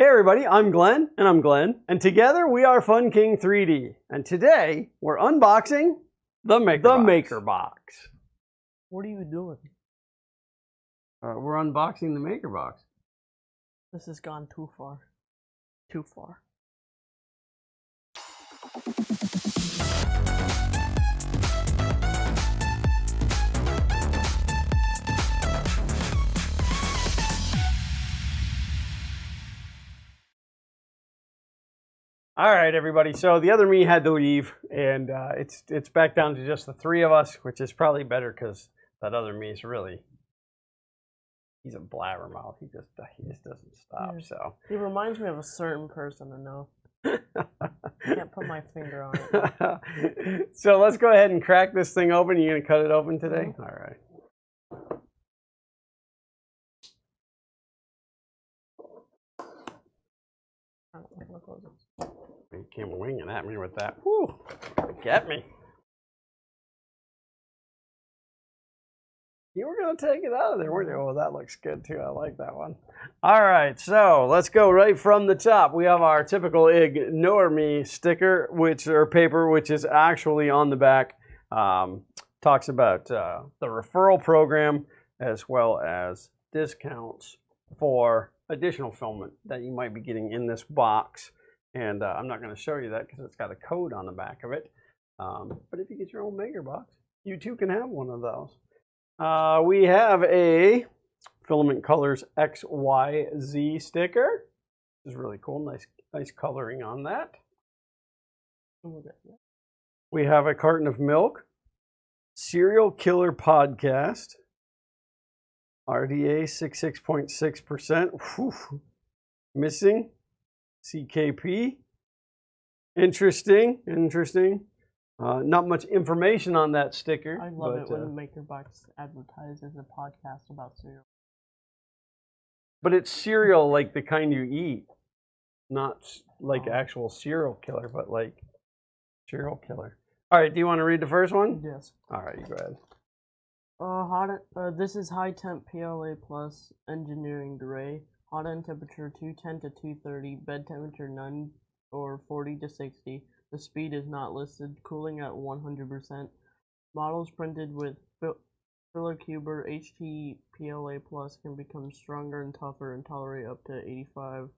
Hey everybody, I'm Glenn, and I'm Glenn, and together we are Fun King 3D, and today we're unboxing the MakerBox. What are you doing? We're unboxing the MakerBox. This has gone too far. Too far. All right, everybody. So the other me had to leave, and it's back down to just the three of us, which is probably better because that other me is he's a blabbermouth. He just doesn't stop. Yeah. So He reminds me of a certain person I know. I can't put my finger on it. So let's go ahead and crack this thing open. You gonna cut it open today? All right. You came winging at me with that. Whew, get me. You were going to take it out of there, weren't you? Oh, that looks good too. I like that one. All right, so let's go right from the top. We have our typical Ignore Me sticker, or paper, which is actually on the back. Talks about the referral program as well as discounts for additional filament that you might be getting in this box. And I'm not going to show you that because it's got a code on the back of it. But if you get your own MakerBox, you too can have one of those. We have a Filament Colors XYZ sticker. This is really cool. Nice coloring on that. We have a carton of milk. Serial Killer Podcast. RDA 66.6%. Missing. CKP. Interesting. Not much information on that sticker. I love it when MakerBox advertises a podcast about cereal. But it's cereal like the kind you eat, not like actual serial killer, but like serial killer. All right, do you want to read the first one? Yes. All right, you go ahead. This is high temp PLA plus engineering gray. Hot end temperature 210 to 230. Bed temperature none or 40 to 60. The speed is not listed. Cooling at 100%. Models printed with Filocuber HT PLA plus can become stronger and tougher and tolerate up to 85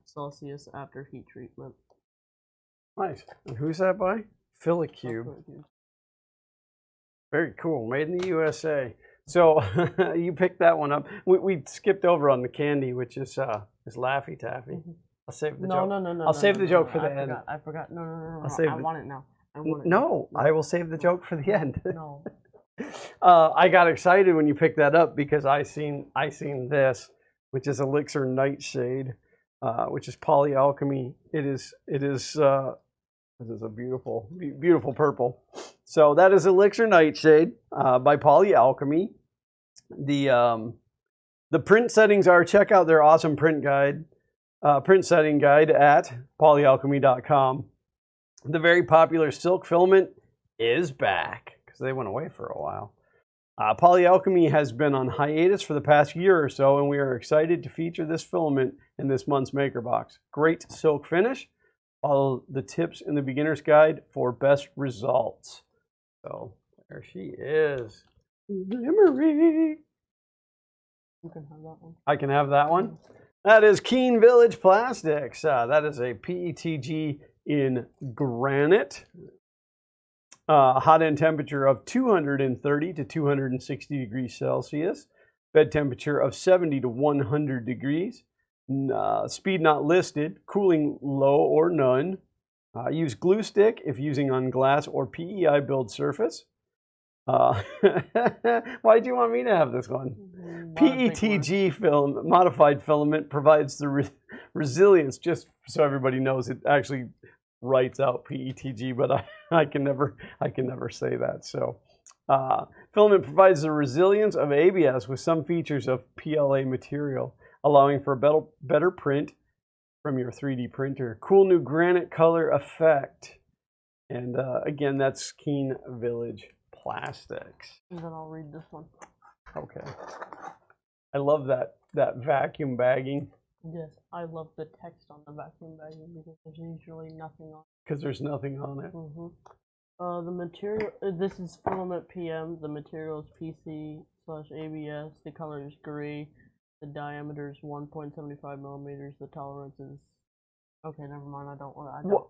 Celsius after heat treatment. Nice. And who's that by? Filicube. Very cool. Made in the USA. So you picked that one up. We skipped over on the candy, which is Laffy Taffy. Mm-hmm. I'll save the joke. No. I'll save the joke for the end. I forgot. No. I want it now. I will save the joke for the end. No. I got excited when you picked that up because I seen this, which is Elixir Nightshade, which is Polyalchemy. It is a beautiful purple. So that is Elixir Nightshade by Polyalchemy. The print settings are, check out their awesome print setting guide at polyalchemy.com. The very popular silk filament is back because they went away for a while. Polyalchemy has been on hiatus for the past year or so, and we are excited to feature this filament in this month's MakerBox. Great silk finish. Follow the tips in the beginner's guide for best results. So there she is. Glimmery. You can have that one. I can have that one. That is Keene Village Plastics. That is a PETG in granite. Hot end temperature of 230 to 260 degrees Celsius. Bed temperature of 70 to 100 degrees. Speed not listed. Cooling low or none. Use glue stick if using on glass or PEI build surface. Why do you want me to have this one? PETG film, modified filament, provides the resilience, just so everybody knows, it actually writes out PETG, but I can never say that. So filament provides the resilience of ABS with some features of PLA material, allowing for a better print from your 3D printer. Cool new granite color effect. And again, that's Keene Village Plastics. And then I'll read this one. Okay. I love that vacuum bagging. Yes, I love the text on the vacuum bagging because there's usually nothing on. Because there's nothing on it. The material. This is filament PM. The material is PC/ABS. The color is gray. The diameter is 1.75 millimeters. The tolerance is. Okay, never mind. I don't.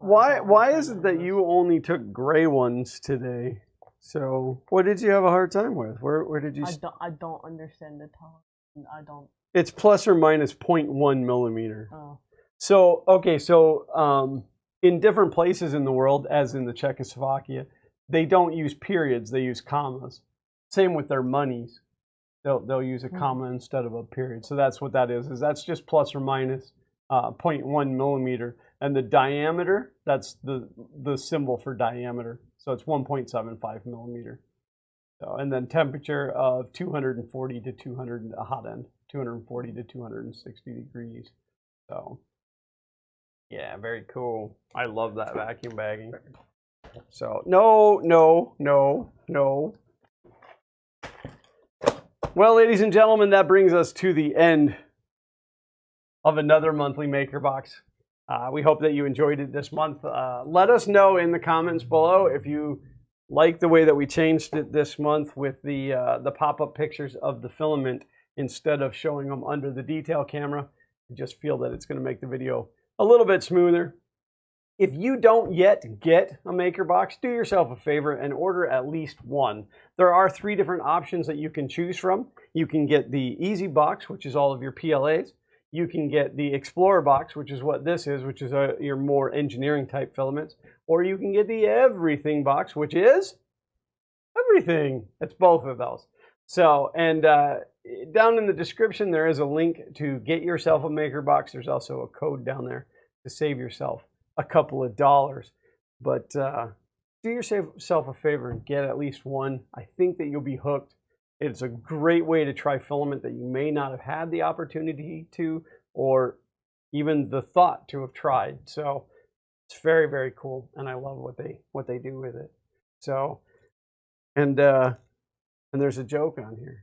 Why is it that you only took gray ones today? So what did you have a hard time with? Where did you? I don't understand the tolerance. I don't. It's plus or minus 0.1 millimeter. Oh. So okay, so in different places in the world, as in the Czechoslovakia, they don't use periods; they use commas. Same with their monies; they'll use a comma instead of a period. So that's what that is. That's just plus or minus 0.1 millimeter, and the diameter, that's the symbol for diameter. So it's 1.75 millimeter. So, and then temperature of 240 to 200, a hot end, 240 to 260 degrees. So yeah, very cool. I love that vacuum bagging. So no. Well, ladies and gentlemen, that brings us to the end of another monthly Maker Box. We hope that you enjoyed it this month. Let us know in the comments below if you like the way that we changed it this month with the pop-up pictures of the filament instead of showing them under the detail camera. We just feel that it's going to make the video a little bit smoother. If you don't yet get a Maker Box, do yourself a favor and order at least one. There are 3 different options that you can choose from. You can get the Easy Box, which is all of your PLAs. You can get the Explorer Box, which is what this is, which is your more engineering type filaments. Or you can get the Everything Box, which is everything. It's both of those. So, and down in the description, there is a link to get yourself a Maker Box. There's also a code down there to save yourself a couple of dollars. But do yourself a favor and get at least one. I think that you'll be hooked. It's a great way to try filament that you may not have had the opportunity to, or even the thought to have tried. So it's very, very cool, and I love what they do with it. So, and there's a joke on here.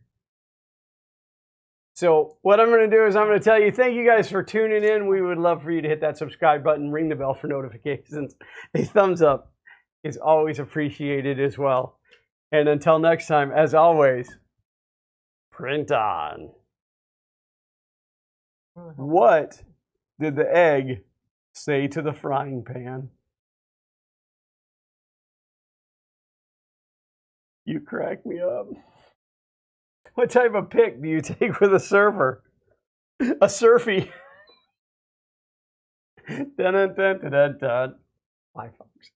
So what I'm going to do is I'm going to tell you, thank you guys for tuning in. We would love for you to hit that subscribe button, ring the bell for notifications. A thumbs up is always appreciated as well. And until next time, as always, print on. What did the egg say to the frying pan? You crack me up. What type of pick do you take with a surfer? A surfy. Dun dun dun dun dun. Bye, folks.